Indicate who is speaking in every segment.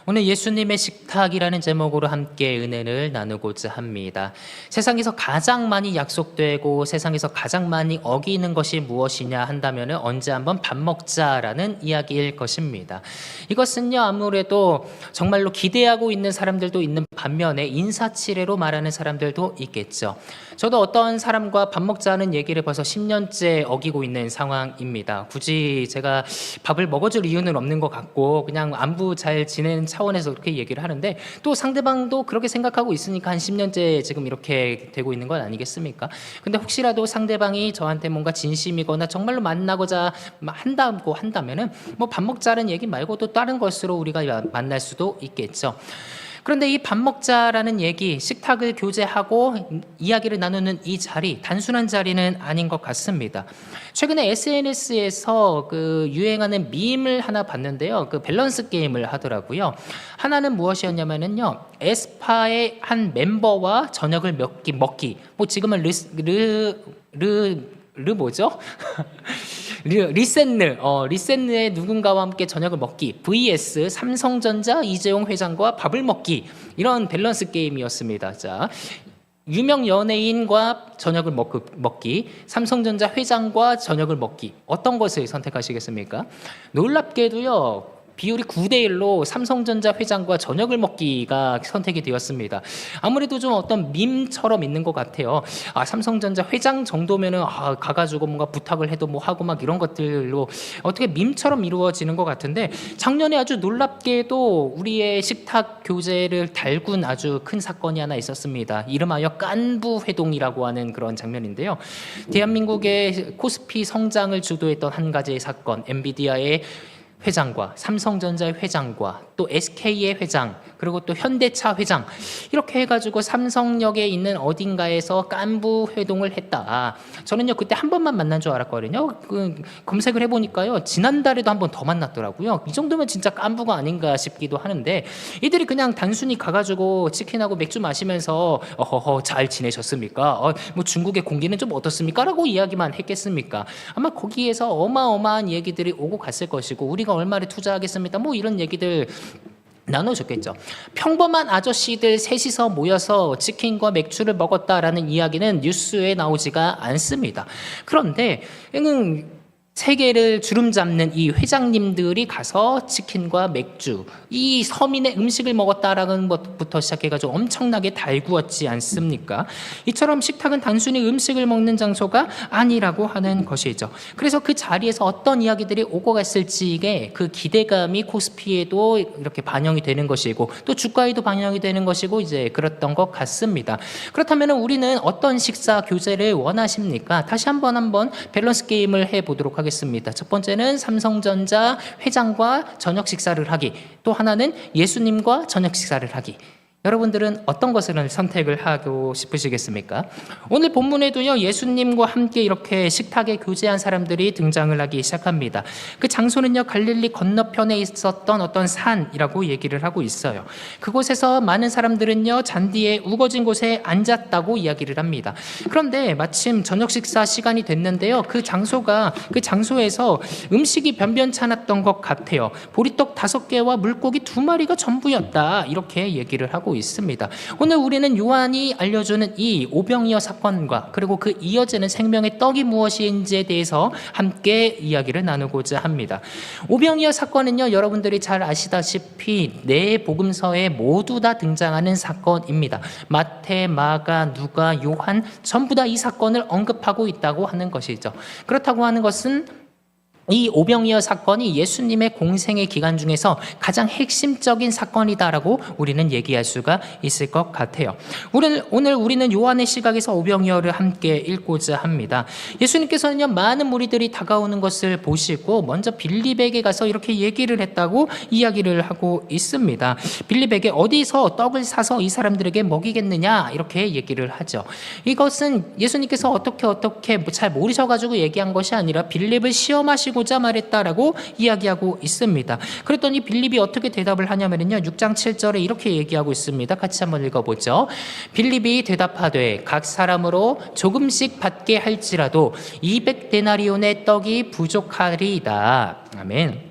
Speaker 1: 오늘 예수님의 식탁이라는 제목으로 함께 은혜를 나누고자 합니다. 세상에서 가장 많이 약속되고 세상에서 가장 많이 어기는 것이 무엇이냐 한다면 언제 한번 밥 먹자라는 이야기일 것입니다. 이것은요, 아무래도 정말로 기대하고 있는 사람들도 있는 반면에 인사치레로 말하는 사람들도 있겠죠. 저도 어떤 사람과 밥 먹자는 얘기를 벌써 10년째 어기고 있는 상황입니다. 굳이 제가 밥을 먹어줄 이유는 없는 것 같고 그냥 안부 잘 지내는 차원에서 그렇게 얘기를 하는데, 또 상대방도 그렇게 생각하고 있으니까 한 10년째 지금 이렇게 되고 있는 건 아니겠습니까? 근데 혹시라도 상대방이 저한테 뭔가 진심이거나 정말로 만나고자 한다고 한다면은 뭐 밥 먹자는 얘기 말고도 다른 것으로 우리가 만날 수도 있겠죠. 그런데 이 밥 먹자라는 얘기, 식탁을 교제하고 이야기를 나누는 이 자리, 단순한 자리는 아닌 것 같습니다. 최근에 SNS에서 유행하는 밈을 하나 봤는데요. 밸런스 게임을 하더라고요. 하나는 무엇이었냐면요, 에스파의 한 멤버와 저녁을 먹기. 뭐 지금은 뭐죠? 리센느의 누군가와 함께 저녁을 먹기 vs 삼성전자 이재용 회장과 밥을 먹기, 이런 밸런스 게임이었습니다. 자, 유명 연예인과 저녁을 먹기, 삼성전자 회장과 저녁을 먹기, 어떤 것을 선택하시겠습니까? 놀랍게도요, 비율이 9대1로 삼성전자 회장과 저녁을 먹기가 선택이 되었습니다. 아무래도 좀 어떤 밈처럼 있는 것 같아요. 삼성전자 회장 정도면은 가가지고 뭔가 부탁을 해도 뭐 하고 막 이런 것들로 어떻게 밈처럼 이루어지는 것 같은데, 작년에 아주 놀랍게도 우리의 식탁 교제를 달군 아주 큰 사건이 하나 있었습니다. 이름하여 깐부 회동이라고 하는 그런 장면인데요. 대한민국의 코스피 성장을 주도했던 한 가지의 사건, 엔비디아의 회장과 삼성전자의 회장과 또 SK의 회장, 그리고 또 현대차 회장, 이렇게 해가지고 삼성역에 있는 어딘가에서 깐부 회동을 했다. 저는요, 그때 한 번만 만난 줄 알았거든요. 검색을 해보니까요, 지난달에도 한 번 더 만났더라고요. 이 정도면 진짜 깐부가 아닌가 싶기도 하는데, 이들이 그냥 단순히 가가지고 치킨하고 맥주 마시면서 어허허 잘 지내셨습니까? 뭐 중국의 공기는 좀 어떻습니까? 라고 이야기만 했겠습니까? 아마 거기에서 어마어마한 얘기들이 오고 갔을 것이고, 우리가 얼마를 투자하겠습니다, 뭐 이런 얘기들 나눠줬겠죠. 평범한 아저씨들 셋이서 모여서 치킨과 맥주를 먹었다라는 이야기는 뉴스에 나오지가 않습니다. 그런데 세계를 주름잡는 이 회장님들이 가서 치킨과 맥주, 이 서민의 음식을 먹었다라는 것부터 시작해가지고 엄청나게 달구었지 않습니까? 이처럼 식탁은 단순히 음식을 먹는 장소가 아니라고 하는 것이죠. 그래서 그 자리에서 어떤 이야기들이 오고 갔을지에 그 기대감이 코스피에도 이렇게 반영이 되는 것이고, 또 주가에도 반영이 되는 것이고, 이제 그랬던 것 같습니다. 그렇다면 우리는 어떤 식사 교제를 원하십니까? 다시 한번 밸런스 게임을 해보도록 하겠습니다. 첫 번째는 삼성전자 회장과 저녁 식사를 하기, 또 하나는 예수님과 저녁 식사를 하기. 여러분들은 어떤 것을 선택을 하고 싶으시겠습니까? 오늘 본문에도요, 예수님과 함께 이렇게 식탁에 교제한 사람들이 등장을 하기 시작합니다. 그 장소는요, 갈릴리 건너편에 있었던 어떤 산이라고 얘기를 하고 있어요. 그곳에서 많은 사람들은요, 잔디에 우거진 곳에 앉았다고 이야기를 합니다. 그런데 마침 저녁 식사 시간이 됐는데요, 그 장소에서 음식이 변변찮았던 것 같아요. 보리떡 5개와 물고기 2마리가 전부였다, 이렇게 얘기를 하고 있습니다. 오늘 우리는 요한이 알려주는 이 오병이어 사건과 그리고 그 이어지는 생명의 떡이 무엇인지에 대해서 함께 이야기를 나누고자 합니다. 오병이어 사건은요, 여러분들이 잘 아시다시피 네 복음서에 모두 다 등장하는 사건입니다. 마태, 마가, 누가, 요한 전부 다 이 사건을 언급하고 있다고 하는 것이죠. 그렇다고 하는 것은 이 오병이어 사건이 예수님의 공생의 기간 중에서 가장 핵심적인 사건이다라고 우리는 얘기할 수가 있을 것 같아요. 오늘 우리는 요한의 시각에서 오병이어를 함께 읽고자 합니다. 예수님께서는요, 많은 무리들이 다가오는 것을 보시고 먼저 빌립에게 가서 이렇게 얘기를 했다고 이야기를 하고 있습니다. 빌립에게 어디서 떡을 사서 이 사람들에게 먹이겠느냐, 이렇게 얘기를 하죠. 이것은 예수님께서 어떻게 잘 모르셔가지고 얘기한 것이 아니라 빌립을 시험하시고 말했다라고 이야기하고 있습니다. 그랬더니 빌립이 어떻게 대답을 하냐면요, 6장 7절에 이렇게 얘기하고 있습니다. 같이 한번 읽어보죠. 빌립이 대답하되 각 사람으로 조금씩 받게 할지라도 200데나리온의 떡이 부족하리이다. 아멘.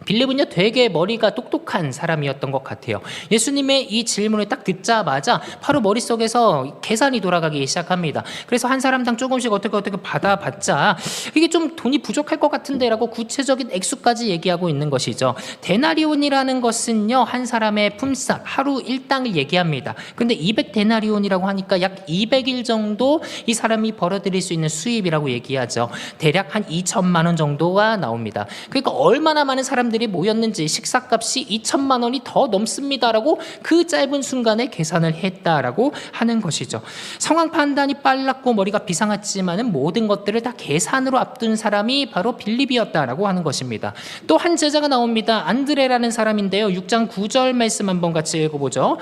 Speaker 1: 빌립은요 되게 머리가 똑똑한 사람이었던 것 같아요. 예수님의 이 질문을 딱 듣자마자 바로 머릿속에서 계산이 돌아가기 시작합니다. 그래서 한 사람당 조금씩 어떻게 받아봤자 이게 좀 돈이 부족할 것 같은데 라고 구체적인 액수까지 얘기하고 있는 것이죠. 데나리온이라는 것은요 한 사람의 품삯 하루 일당을 얘기합니다. 근데 200데나리온이라고 하니까 약 200일 정도 이 사람이 벌어들일 수 있는 수입이라고 얘기하죠. 대략 한 2천만 원 정도가 나옵니다. 그러니까 얼마나 많은 사람들이 모였는지 식사값이 2천만 원이 더 넘습니다라고 그 짧은 순간에 계산을 했다라고 하는 것이죠. 상황 판단이 빨랐고 머리가 비상했지만은 모든 것들을 다 계산으로 앞둔 사람이 바로 빌립이었다라고 하는 것입니다. 또 한 제자가 나옵니다. 안드레라는 사람인데요. 6장 9절 말씀 한번 같이 읽어보죠.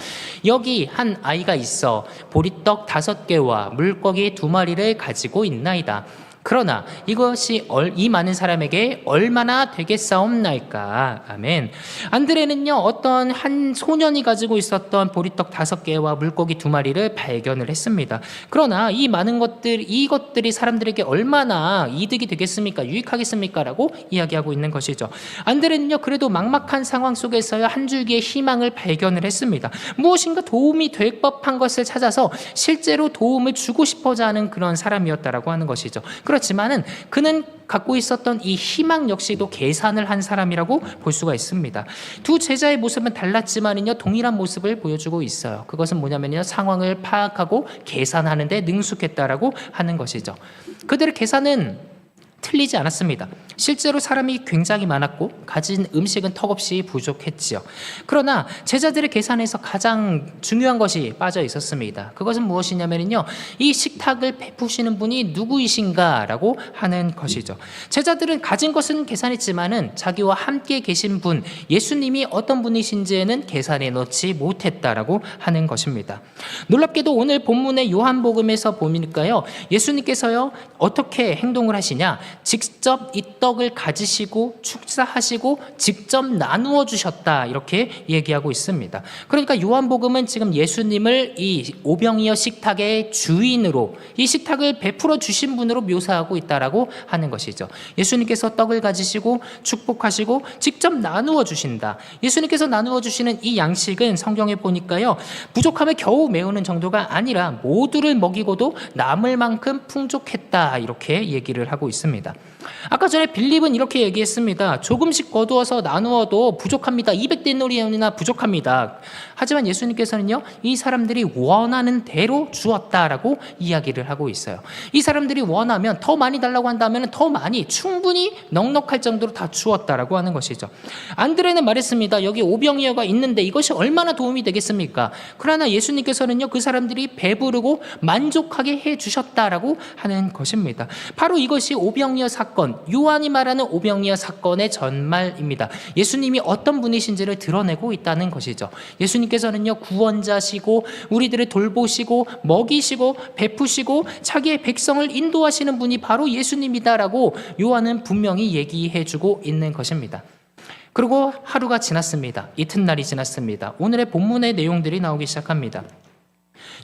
Speaker 1: 여기 한 아이가 있어 보리떡 5개와 물고기 2마리를 가지고 있나이다. 그러나 이것이 이 많은 사람에게 얼마나 되겠사옵나이까. 아멘. 안드레는요 어떤 한 소년이 가지고 있었던 보리떡 5개와 물고기 2마리를 발견을 했습니다. 그러나 이 많은 이것들이 사람들에게 얼마나 이득이 되겠습니까? 유익하겠습니까? 라고 이야기하고 있는 것이죠. 안드레는요 그래도 막막한 상황 속에서야 한 줄기의 희망을 발견을 했습니다. 무엇인가 도움이 될 법한 것을 찾아서 실제로 도움을 주고 싶어자 하는 그런 사람이었다라고 하는 것이죠. 그렇지만은 그는 갖고 있었던 이 희망 역시도 계산을 한 사람이라고 볼 수가 있습니다. 두 제자의 모습은 달랐지만은요 동일한 모습을 보여주고 있어요. 그것은 뭐냐면요 상황을 파악하고 계산하는 데 능숙했다라고 하는 것이죠. 그들의 계산은 틀리지 않았습니다. 실제로 사람이 굉장히 많았고 가진 음식은 턱없이 부족했지요. 그러나 제자들의 계산에서 가장 중요한 것이 빠져 있었습니다. 그것은 무엇이냐면요 이 식탁을 베푸시는 분이 누구이신가라고 하는 것이죠. 제자들은 가진 것은 계산했지만은 자기와 함께 계신 분 예수님이 어떤 분이신지에는 계산에 넣지 못했다라고 하는 것입니다. 놀랍게도 오늘 본문의 요한복음에서 보니까요 예수님께서요 어떻게 행동을 하시냐, 직접 이 떡을 가지시고 축사하시고 직접 나누어 주셨다 이렇게 얘기하고 있습니다. 그러니까 요한복음은 지금 예수님을 이 오병이어 식탁의 주인으로 이 식탁을 베풀어 주신 분으로 묘사하고 있다라고 하는 것이죠. 예수님께서 떡을 가지시고 축복하시고 직접 나누어 주신다. 예수님께서 나누어 주시는 이 양식은 성경에 보니까요 부족함을 겨우 메우는 정도가 아니라 모두를 먹이고도 남을 만큼 풍족했다 이렇게 얘기를 하고 있습니다. 아까 전에 빌립은 이렇게 얘기했습니다. 조금씩 거두어서 나누어도 부족합니다. 200데나리온이나 부족합니다. 하지만 예수님께서는요 이 사람들이 원하는 대로 주었다라고 이야기를 하고 있어요. 이 사람들이 원하면 더 많이 달라고 한다면 더 많이 충분히 넉넉할 정도로 다 주었다라고 하는 것이죠. 안드레는 말했습니다. 여기 오병이어가 있는데 이것이 얼마나 도움이 되겠습니까? 그러나 예수님께서는요 그 사람들이 배부르고 만족하게 해주셨다라고 하는 것입니다. 바로 이것이 오병이어 사건, 요한이 말하는 오병이어 사건의 전말입니다. 예수님이 어떤 분이신지를 드러내고 있다는 것이죠. 예수님께서는요 구원자시고 우리들을 돌보시고 먹이시고 베푸시고 자기의 백성을 인도하시는 분이 바로 예수님이다라고 요한은 분명히 얘기해주고 있는 것입니다. 그리고 하루가 지났습니다. 이튿날이 지났습니다. 오늘의 본문의 내용들이 나오기 시작합니다.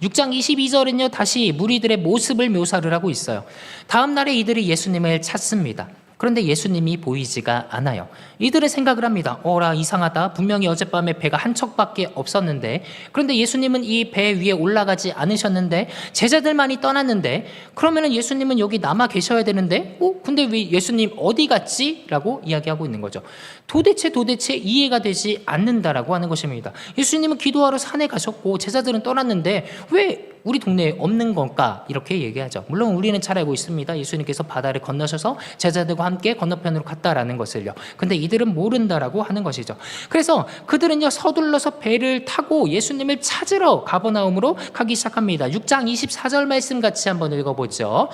Speaker 1: 6장 22절은요 다시 무리들의 모습을 묘사를 하고 있어요. 다음 날에 이들이 예수님을 찾습니다. 그런데 예수님이 보이지가 않아요. 이들은 생각을 합니다. 어라 이상하다. 분명히 어젯밤에 배가 한 척밖에 없었는데 그런데 예수님은 이 배 위에 올라가지 않으셨는데 제자들만이 떠났는데 그러면 예수님은 여기 남아 계셔야 되는데 근데 왜 예수님 어디 갔지? 라고 이야기하고 있는 거죠. 도대체 이해가 되지 않는다라고 하는 것입니다. 예수님은 기도하러 산에 가셨고 제자들은 떠났는데 왜 우리 동네에 없는 건가? 이렇게 얘기하죠. 물론 우리는 잘 알고 있습니다. 예수님께서 바다를 건너셔서 제자들과 함께 건너편으로 갔다라는 것을요. 근데 이들은 모른다라고 하는 것이죠. 그래서 그들은요 서둘러서 배를 타고 예수님을 찾으러 가버나움으로 가기 시작합니다. 6장 24절 말씀 같이 한번 읽어보죠.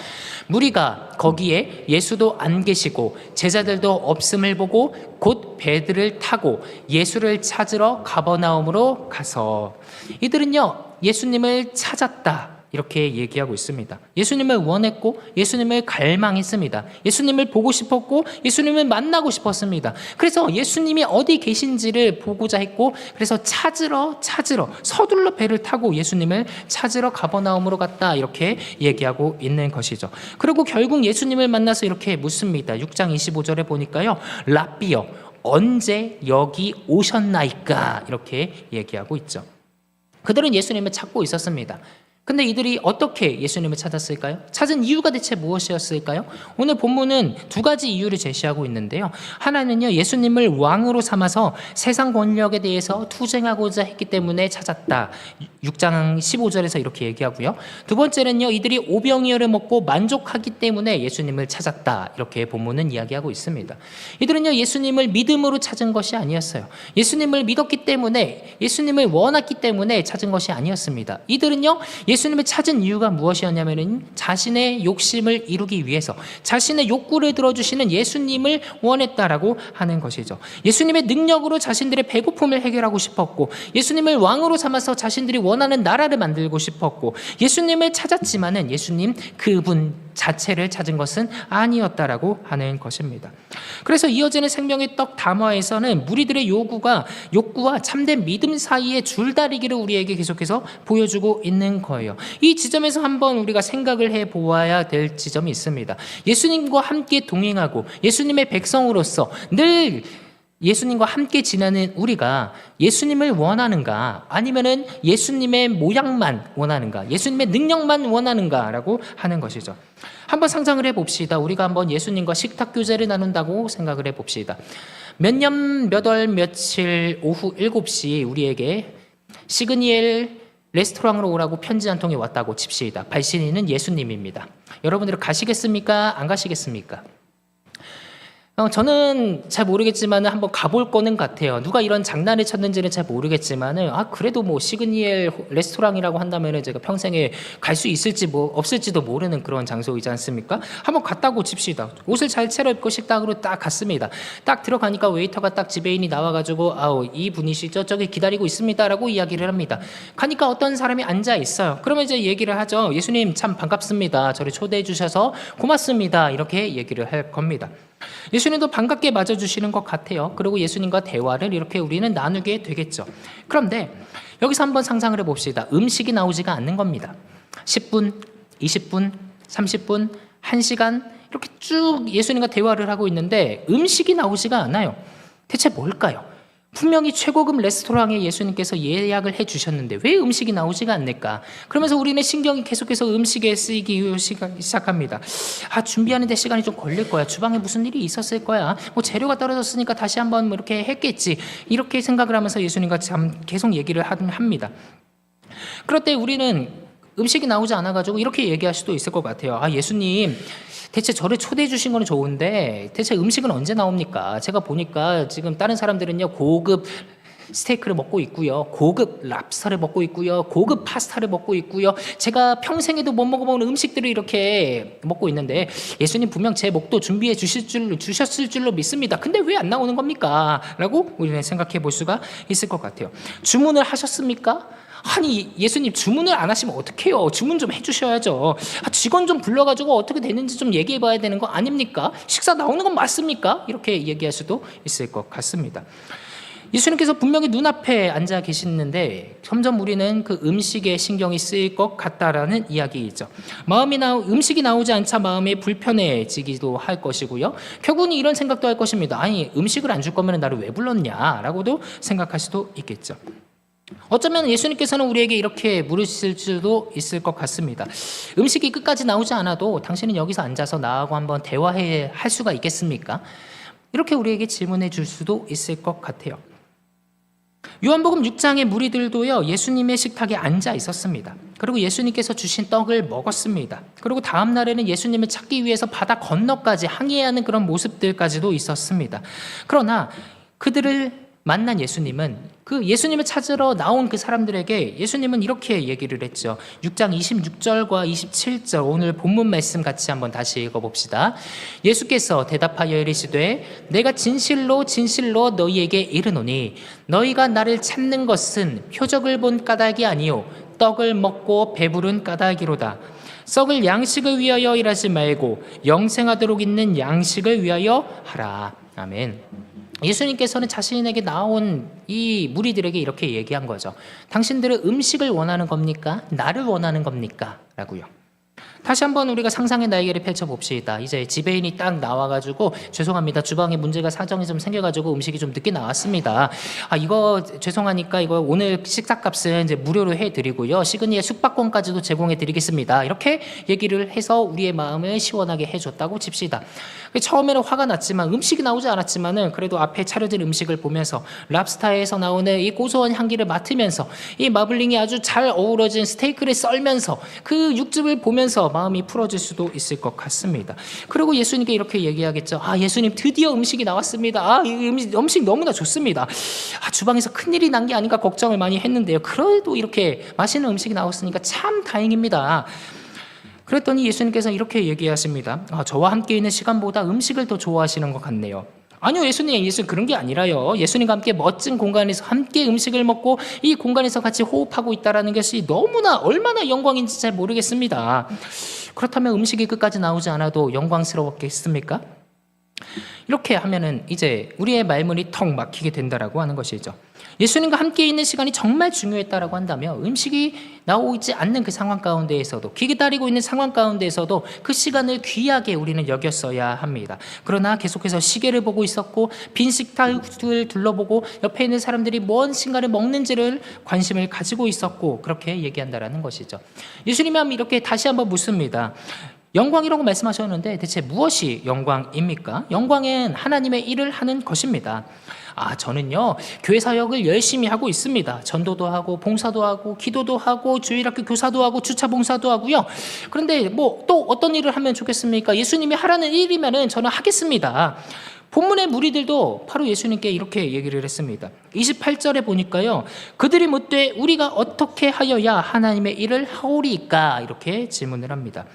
Speaker 1: 무리가 거기에 예수도 안 계시고 제자들도 없음을 보고 곧 배들을 타고 예수를 찾으러 가버나움으로 가서 이들은요 예수님을 찾았다 이렇게 얘기하고 있습니다. 예수님을 원했고 예수님을 갈망했습니다. 예수님을 보고 싶었고 예수님을 만나고 싶었습니다. 그래서 예수님이 어디 계신지를 보고자 했고 그래서 찾으러 서둘러 배를 타고 예수님을 찾으러 가버나움으로 갔다 이렇게 얘기하고 있는 것이죠. 그리고 결국 예수님을 만나서 이렇게 묻습니다. 6장 25절에 보니까요 라삐여 언제 여기 오셨나이까 이렇게 얘기하고 있죠. 그들은 예수님을 찾고 있었습니다. 근데 이들이 어떻게 예수님을 찾았을까요? 찾은 이유가 대체 무엇이었을까요? 오늘 본문은 두 가지 이유를 제시하고 있는데요. 하나는요, 예수님을 왕으로 삼아서 세상 권력에 대해서 투쟁하고자 했기 때문에 찾았다. 6장 15절에서 이렇게 얘기하고요. 두 번째는요, 이들이 오병이어를 먹고 만족하기 때문에 예수님을 찾았다. 이렇게 본문은 이야기하고 있습니다. 이들은요, 예수님을 믿음으로 찾은 것이 아니었어요. 예수님을 믿었기 때문에, 예수님을 원했기 때문에 찾은 것이 아니었습니다. 이들은요, 예수님을 찾은 이유가 무엇이었냐면은 자신의 욕심을 이루기 위해서 자신의 욕구를 들어주시는 예수님을 원했다라고 하는 것이죠. 예수님의 능력으로 자신들의 배고픔을 해결하고 싶었고, 예수님을 왕으로 삼아서 자신들이 원하는 나라를 만들고 싶었고, 예수님을 찾았지만은 예수님 그분 자체를 찾은 것은 아니었다라고 하는 것입니다. 그래서 이어지는 생명의 떡 담화에서는 무리들의 욕구와 참된 믿음 사이의 줄다리기를 우리에게 계속해서 보여주고 있는 거예요. 이 지점에서 한번 우리가 생각을 해보아야 될 지점이 있습니다. 예수님과 함께 동행하고 예수님의 백성으로서 늘 예수님과 함께 지내는 우리가 예수님을 원하는가, 아니면은 예수님의 모양만 원하는가, 예수님의 능력만 원하는가라고 하는 것이죠. 한번 상상을 해봅시다. 우리가 한번 예수님과 식탁 교제를 나눈다고 생각을 해봅시다. 몇 년 몇 월 며칠 오후 7시 우리에게 시그니엘 레스토랑으로 오라고 편지 한 통이 왔다고 칩시다. 발신인은 예수님입니다. 여러분들 가시겠습니까? 안 가시겠습니까? 저는 잘 모르겠지만 한번 가볼 거는 같아요. 누가 이런 장난을 쳤는지는 잘 모르겠지만 그래도 뭐 시그니엘 레스토랑이라고 한다면 제가 평생에 갈 수 있을지 없을지도 모르는 그런 장소이지 않습니까? 한번 갔다고 칩시다. 옷을 잘 차려입고 식당으로 딱 갔습니다. 딱 들어가니까 웨이터가 딱 지배인이 나와가지고 이 분이시죠? 저기 기다리고 있습니다라고 이야기를 합니다. 가니까 어떤 사람이 앉아 있어요. 그러면 이제 얘기를 하죠. 예수님 참 반갑습니다. 저를 초대해 주셔서 고맙습니다. 이렇게 얘기를 할 겁니다. 예수님도 반갑게 맞아주시는 것 같아요. 그리고 예수님과 대화를 이렇게 우리는 나누게 되겠죠. 그런데 여기서 한번 상상을 해봅시다. 음식이 나오지가 않는 겁니다. 10분, 20분, 30분, 1시간 이렇게 쭉 예수님과 대화를 하고 있는데 음식이 나오지가 않아요. 대체 뭘까요? 분명히 최고급 레스토랑에 예수님께서 예약을 해주셨는데 왜 음식이 나오지가 않을까? 그러면서 우리는 신경이 계속해서 음식에 쓰이기 시작합니다. 준비하는 데 시간이 좀 걸릴 거야. 주방에 무슨 일이 있었을 거야. 재료가 떨어졌으니까 다시 한번 이렇게 했겠지. 이렇게 생각을 하면서 예수님과 참 계속 얘기를 합니다. 그럴 때 우리는 음식이 나오지 않아가지고 이렇게 얘기할 수도 있을 것 같아요. 예수님, 대체 저를 초대해 주신 건 좋은데 대체 음식은 언제 나옵니까? 제가 보니까 지금 다른 사람들은요 고급 스테이크를 먹고 있고요, 고급 랍스터를 먹고 있고요, 고급 파스타를 먹고 있고요, 제가 평생에도 못 먹어본 음식들을 이렇게 먹고 있는데 예수님 분명 제 목도 준비해 주셨을 줄로 믿습니다. 근데 왜 안 나오는 겁니까? 라고 우리는 생각해 볼 수가 있을 것 같아요. 주문을 하셨습니까? 아니 예수님 주문을 안 하시면 어떡해요? 주문 좀 해주셔야죠. 직원 좀 불러가지고 어떻게 되는지 좀 얘기해 봐야 되는 거 아닙니까? 식사 나오는 건 맞습니까? 이렇게 얘기할 수도 있을 것 같습니다. 예수님께서 분명히 눈앞에 앉아 계시는데 점점 우리는 그 음식에 신경이 쓰일 것 같다라는 이야기이죠. 음식이 나오지 않자 마음이 불편해지기도 할 것이고요. 결국은 이런 생각도 할 것입니다. 아니 음식을 안 줄 거면 나를 왜 불렀냐라고도 생각할 수도 있겠죠. 어쩌면 예수님께서는 우리에게 이렇게 물으실 수도 있을 것 같습니다. 음식이 끝까지 나오지 않아도 당신은 여기서 앉아서 나하고 한번 대화할 수가 있겠습니까? 이렇게 우리에게 질문해 줄 수도 있을 것 같아요. 요한복음 6장의 무리들도요 예수님의 식탁에 앉아 있었습니다. 그리고 예수님께서 주신 떡을 먹었습니다. 그리고 다음 날에는 예수님을 찾기 위해서 바다 건너까지 항해하는 그런 모습들까지도 있었습니다. 그러나 그들을 만난 예수님은 그 예수님을 찾으러 나온 그 사람들에게 예수님은 이렇게 얘기를 했죠. 6장 26절과 27절 오늘 본문 말씀 같이 한번 다시 읽어봅시다. 예수께서 대답하여 이르시되 내가 진실로 진실로 너희에게 이르노니 너희가 나를 찾는 것은 표적을 본 까닭이 아니요 떡을 먹고 배부른 까닭이로다. 썩을 양식을 위하여 일하지 말고 영생하도록 있는 양식을 위하여 하라. 아멘. 예수님께서는 자신에게 나온 이 무리들에게 이렇게 얘기한 거죠. 당신들은 음식을 원하는 겁니까? 나를 원하는 겁니까? 라고요. 다시 한번 우리가 상상의 날개를 펼쳐봅시다. 이제 지배인이 딱 나와가지고 죄송합니다. 주방에 문제가 사정이 좀 생겨가지고 음식이 좀 늦게 나왔습니다. 이거 죄송하니까 이거 오늘 식사값은 이제 무료로 해드리고요. 시그니엘 숙박권까지도 제공해드리겠습니다. 이렇게 얘기를 해서 우리의 마음을 시원하게 해줬다고 칩시다. 처음에는 화가 났지만 음식이 나오지 않았지만은 그래도 앞에 차려진 음식을 보면서 랍스타에서 나오는 이 고소한 향기를 맡으면서 이 마블링이 아주 잘 어우러진 스테이크를 썰면서 그 육즙을 보면서 마음이 풀어질 수도 있을 것 같습니다. 그리고 예수님께 이렇게 얘기하겠죠. 예수님 드디어 음식이 나왔습니다. 이 음식 너무나 좋습니다. 주방에서 큰일이 난 게 아닌가 걱정을 많이 했는데요. 그래도 이렇게 맛있는 음식이 나왔으니까 참 다행입니다. 그랬더니 예수님께서 이렇게 얘기하십니다. 저와 함께 있는 시간보다 음식을 더 좋아하시는 것 같네요. 아니요, 예수님 그런 게 아니라요. 예수님과 함께 멋진 공간에서 함께 음식을 먹고 이 공간에서 같이 호흡하고 있다는 것이 너무나 얼마나 영광인지 잘 모르겠습니다. 그렇다면 음식이 끝까지 나오지 않아도 영광스러웠겠습니까? 이렇게 하면은 이제 우리의 말문이 턱 막히게 된다라고 하는 것이죠. 예수님과 함께 있는 시간이 정말 중요했다라고 한다면 음식이 나오지 않는 그 상황 가운데에서도 기다리고 있는 상황 가운데에서도 그 시간을 귀하게 우리는 여겼어야 합니다. 그러나 계속해서 시계를 보고 있었고 빈 식탁을 둘러보고 옆에 있는 사람들이 무엇인가를 먹는지를 관심을 가지고 있었고 그렇게 얘기한다라는 것이죠. 예수님이 이렇게 다시 한번 묻습니다. 영광이라고 말씀하셨는데 대체 무엇이 영광입니까? 영광은 하나님의 일을 하는 것입니다. 저는요 교회 사역을 열심히 하고 있습니다. 전도도 하고 봉사도 하고 기도도 하고 주일학교 교사도 하고 주차 봉사도 하고요. 그런데 또 어떤 일을 하면 좋겠습니까? 예수님이 하라는 일이면은 저는 하겠습니다. 본문의 무리들도 바로 예수님께 이렇게 얘기를 했습니다. 28절에 보니까요. 그들이 묻되 우리가 어떻게 하여야 하나님의 일을 하오리까? 이렇게 질문을 합니다.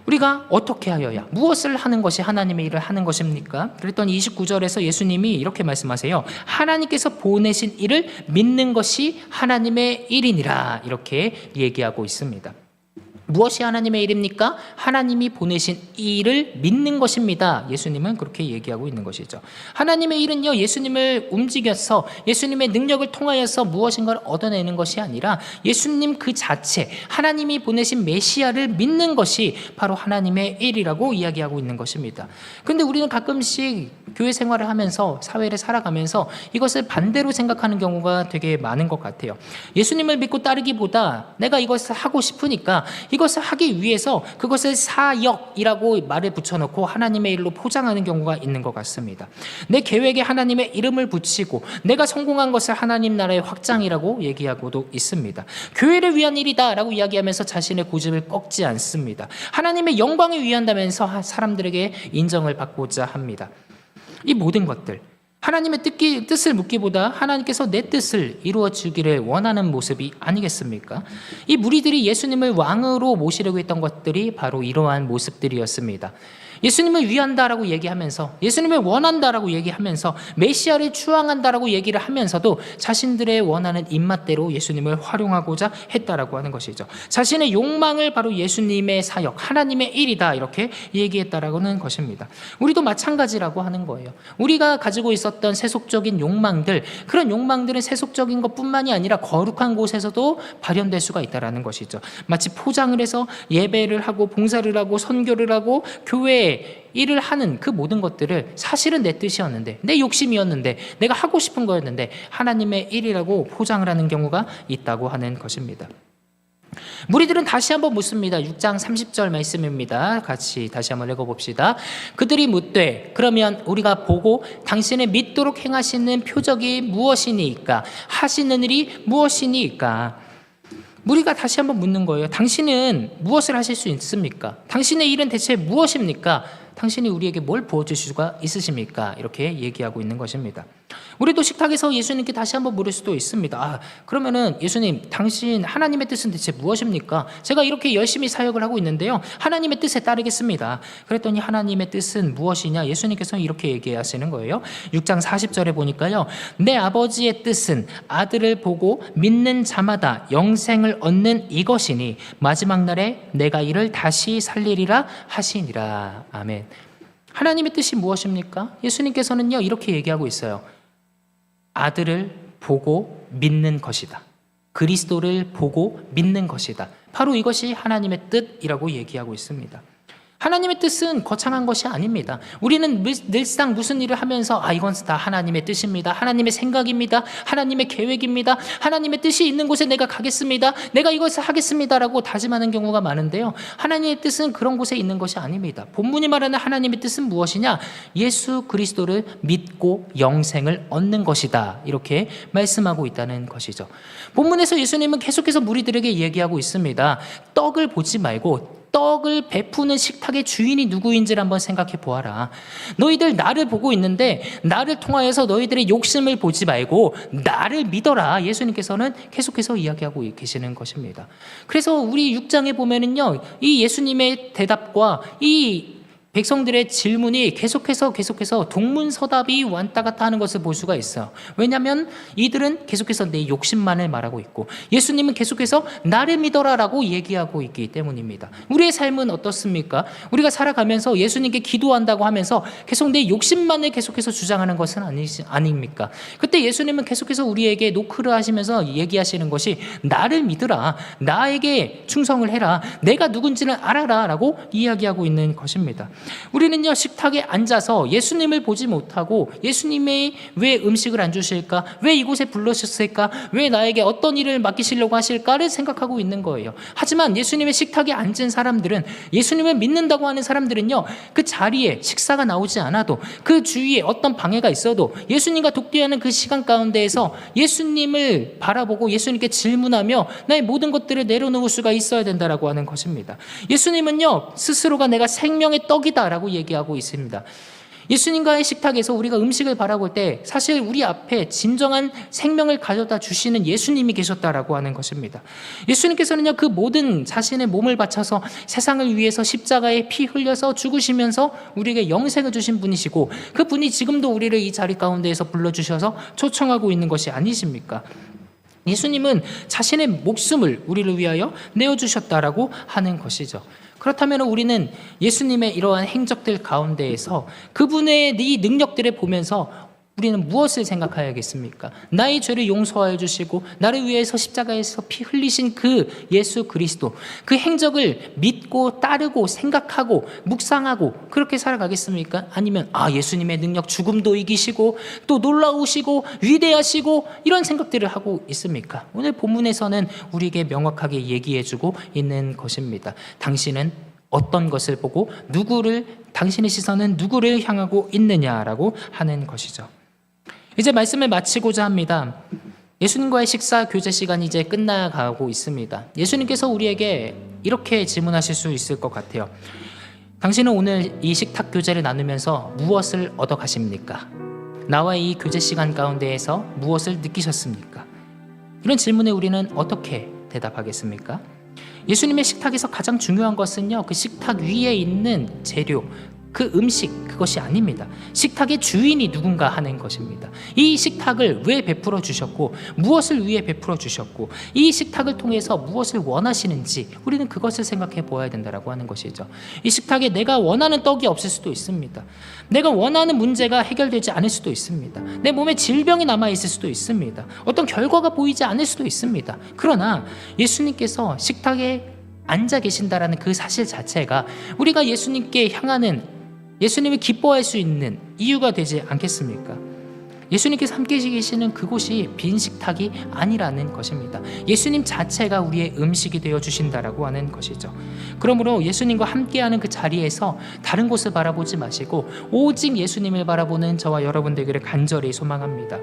Speaker 1: 우리가 어떻게 하여야 무엇을 하는 것이 하나님의 일을 하는 것입니까? 그랬더니 29절에서 예수님이 이렇게 말씀하세요. 하나님께서 보내신 일을 믿는 것이 하나님의 일이니라 이렇게 얘기하고 있습니다. 무엇이 하나님의 일입니까? 하나님이 보내신 일을 믿는 것입니다. 예수님은 그렇게 얘기하고 있는 것이죠. 하나님의 일은요, 예수님을 움직여서 예수님의 능력을 통하여서 무엇인가를 얻어내는 것이 아니라 예수님 그 자체, 하나님이 보내신 메시아를 믿는 것이 바로 하나님의 일이라고 이야기하고 있는 것입니다. 그런데 우리는 가끔씩 교회 생활을 하면서 사회를 살아가면서 이것을 반대로 생각하는 경우가 되게 많은 것 같아요. 예수님을 믿고 따르기보다 내가 이것을 하고 싶으니까 이것을 하기 위해서 그것을 사역이라고 말을 붙여놓고 하나님의 일로 포장하는 경우가 있는 것 같습니다. 내 계획에 하나님의 이름을 붙이고 내가 성공한 것을 하나님 나라의 확장이라고 얘기하고도 있습니다. 교회를 위한 일이다 라고 이야기하면서 자신의 고집을 꺾지 않습니다. 하나님의 영광을 위한다면서 사람들에게 인정을 받고자 합니다. 이 모든 것들 하나님의 뜻을 묻기보다 하나님께서 내 뜻을 이루어 주기를 원하는 모습이 아니겠습니까? 이 무리들이 예수님을 왕으로 모시려고 했던 것들이 바로 이러한 모습들이었습니다. 예수님을 위한다라고 얘기하면서 예수님을 원한다라고 얘기하면서 메시아를 추앙한다라고 얘기를 하면서도 자신들의 원하는 입맛대로 예수님을 활용하고자 했다라고 하는 것이죠. 자신의 욕망을 바로 예수님의 사역, 하나님의 일이다 이렇게 얘기했다라고 하는 것입니다. 우리도 마찬가지라고 하는 거예요. 우리가 가지고 있었던 세속적인 욕망들, 그런 욕망들은 세속적인 것뿐만이 아니라 거룩한 곳에서도 발현될 수가 있다라는 것이죠. 마치 포장을 해서 예배를 하고 봉사를 하고 선교를 하고 교회에 일을 하는 그 모든 것들을 사실은 내 뜻이었는데 내 욕심이었는데 내가 하고 싶은 거였는데 하나님의 일이라고 포장을 하는 경우가 있다고 하는 것입니다. 무리들은 다시 한번 묻습니다. 6장 30절 말씀입니다. 같이 다시 한번 읽어봅시다. 그들이 묻되 그러면 우리가 보고 당신의 믿도록 행하시는 표적이 무엇이니까 하시는 일이 무엇이니까. 우리가 다시 한번 묻는 거예요. 당신은 무엇을 하실 수 있습니까? 당신의 일은 대체 무엇입니까? 당신이 우리에게 뭘 부어주실 수가 있으십니까? 이렇게 얘기하고 있는 것입니다. 우리도 식탁에서 예수님께 다시 한번 물을 수도 있습니다. 그러면은 예수님, 당신 하나님의 뜻은 대체 무엇입니까? 제가 이렇게 열심히 사역을 하고 있는데요. 하나님의 뜻에 따르겠습니다. 그랬더니 하나님의 뜻은 무엇이냐? 예수님께서는 이렇게 얘기하시는 거예요. 6장 40절에 보니까요. 내 아버지의 뜻은 아들을 보고 믿는 자마다 영생을 얻는 이것이니 마지막 날에 내가 이를 다시 살리리라 하시니라. 아멘. 하나님의 뜻이 무엇입니까? 예수님께서는요 이렇게 얘기하고 있어요. 아들을 보고 믿는 것이다. 그리스도를 보고 믿는 것이다. 바로 이것이 하나님의 뜻이라고 얘기하고 있습니다. 하나님의 뜻은 거창한 것이 아닙니다. 우리는 늘상 무슨 일을 하면서 이건 다 하나님의 뜻입니다. 하나님의 생각입니다. 하나님의 계획입니다. 하나님의 뜻이 있는 곳에 내가 가겠습니다. 내가 이것을 하겠습니다라고 다짐하는 경우가 많은데요. 하나님의 뜻은 그런 곳에 있는 것이 아닙니다. 본문이 말하는 하나님의 뜻은 무엇이냐? 예수 그리스도를 믿고 영생을 얻는 것이다. 이렇게 말씀하고 있다는 것이죠. 본문에서 예수님은 계속해서 무리들에게 얘기하고 있습니다. 떡을 보지 말고 떡을 베푸는 식탁의 주인이 누구인지를 한번 생각해 보아라. 너희들 나를 보고 있는데 나를 통하여서 너희들의 욕심을 보지 말고 나를 믿어라. 예수님께서는 계속해서 이야기하고 계시는 것입니다. 그래서 우리 6장에 보면은요, 이 예수님의 대답과 이 백성들의 질문이 계속해서 동문서답이 왔다 갔다 하는 것을 볼 수가 있어요. 왜냐하면 이들은 계속해서 내 욕심만을 말하고 있고 예수님은 계속해서 나를 믿어라라고 얘기하고 있기 때문입니다. 우리의 삶은 어떻습니까? 우리가 살아가면서 예수님께 기도한다고 하면서 계속 내 욕심만을 계속해서 주장하는 것은 아닙니까? 그때 예수님은 계속해서 우리에게 노크를 하시면서 얘기하시는 것이 나를 믿으라, 나에게 충성을 해라, 내가 누군지를 알아라 라고 이야기하고 있는 것입니다. 우리는요, 식탁에 앉아서 예수님을 보지 못하고 예수님이 왜 음식을 안 주실까? 왜 이곳에 불러주셨을까? 왜 나에게 어떤 일을 맡기시려고 하실까를 생각하고 있는 거예요. 하지만 예수님의 식탁에 앉은 사람들은, 예수님을 믿는다고 하는 사람들은요, 그 자리에 식사가 나오지 않아도 그 주위에 어떤 방해가 있어도 예수님과 독대하는 그 시간 가운데에서 예수님을 바라보고 예수님께 질문하며 나의 모든 것들을 내려놓을 수가 있어야 된다라고 하는 것입니다. 예수님은요, 스스로가 내가 생명의 떡이다 라고 얘기하고 있습니다. 예수님과의 식탁에서 우리가 음식을 바라볼 때 사실 우리 앞에 진정한 생명을 가져다 주시는 예수님이 계셨다라고 하는 것입니다. 예수님께서는요, 그 모든 자신의 몸을 바쳐서 세상을 위해서 십자가에 피 흘려서 죽으시면서 우리에게 영생을 주신 분이시고 그 분이 지금도 우리를 이 자리 가운데에서 불러주셔서 초청하고 있는 것이 아니십니까? 예수님은 자신의 목숨을 우리를 위하여 내어주셨다라고 하는 것이죠. 그렇다면 우리는 예수님의 이러한 행적들 가운데에서 그분의 이 능력들을 보면서 우리는 무엇을 생각해야겠습니까? 나의 죄를 용서하여 주시고 나를 위해서 십자가에서 피 흘리신 그 예수 그리스도, 그 행적을 믿고 따르고 생각하고 묵상하고 그렇게 살아가겠습니까? 아니면 예수님의 능력 죽음도 이기시고 또 놀라우시고 위대하시고 이런 생각들을 하고 있습니까? 오늘 본문에서는 우리에게 명확하게 얘기해주고 있는 것입니다. 당신은 어떤 것을 보고 당신의 시선은 누구를 향하고 있느냐라고 하는 것이죠. 이제 말씀을 마치고자 합니다. 예수님과의 식사 교제 시간이 이제 끝나가고 있습니다. 예수님께서 우리에게 이렇게 질문하실 수 있을 것 같아요. 당신은 오늘 이 식탁 교제를 나누면서 무엇을 얻어가십니까? 나와의 이 교제 시간 가운데에서 무엇을 느끼셨습니까? 이런 질문에 우리는 어떻게 대답하겠습니까? 예수님의 식탁에서 가장 중요한 것은요, 그 식탁 위에 있는 재료, 그 음식, 그것이 아닙니다. 식탁의 주인이 누군가 하는 것입니다. 이 식탁을 왜 베풀어 주셨고 무엇을 위해 베풀어 주셨고 이 식탁을 통해서 무엇을 원하시는지 우리는 그것을 생각해 보아야 된다라고 하는 것이죠. 이 식탁에 내가 원하는 떡이 없을 수도 있습니다. 내가 원하는 문제가 해결되지 않을 수도 있습니다. 내 몸에 질병이 남아있을 수도 있습니다. 어떤 결과가 보이지 않을 수도 있습니다. 그러나 예수님께서 식탁에 앉아 계신다라는 그 사실 자체가 우리가 예수님께 향하는, 예수님을 기뻐할 수 있는 이유가 되지 않겠습니까? 예수님께서 함께 계시는 그곳이 빈 식탁이 아니라는 것입니다. 예수님 자체가 우리의 음식이 되어 주신다라고 하는 것이죠. 그러므로 예수님과 함께하는 그 자리에서 다른 곳을 바라보지 마시고 오직 예수님을 바라보는 저와 여러분 되기를 간절히 소망합니다.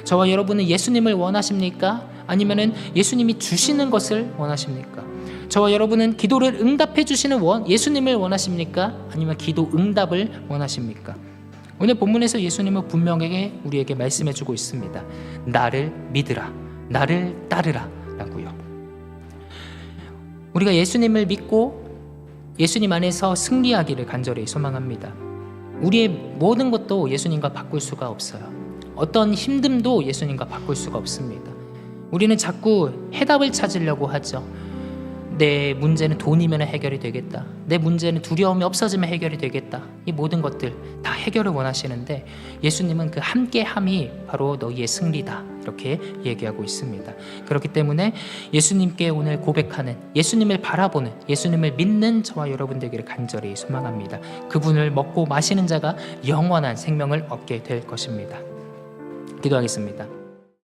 Speaker 1: 저와 여러분은 예수님을 원하십니까? 아니면은 예수님이 주시는 것을 원하십니까? 저와 여러분은 기도를 응답해 주시는 예수님을 원하십니까? 아니면 기도 응답을 원하십니까? 오늘 본문에서 예수님은 분명하게 우리에게 말씀해 주고 있습니다. 나를 믿으라, 나를 따르라 라고요. 우리가 예수님을 믿고 예수님 안에서 승리하기를 간절히 소망합니다. 우리의 모든 것도 예수님과 바꿀 수가 없어요. 어떤 힘듦도 예수님과 바꿀 수가 없습니다. 우리는 자꾸 해답을 찾으려고 하죠. 내 문제는 돈이면 해결이 되겠다. 내 문제는 두려움이 없어지면 해결이 되겠다. 이 모든 것들 다 해결을 원하시는데 예수님은 그 함께함이 바로 너희의 승리다. 이렇게 얘기하고 있습니다. 그렇기 때문에 예수님께 오늘 고백하는, 예수님을 바라보는, 예수님을 믿는 저와 여러분들에게 간절히 소망합니다. 그분을 먹고 마시는 자가 영원한 생명을 얻게 될 것입니다. 기도하겠습니다.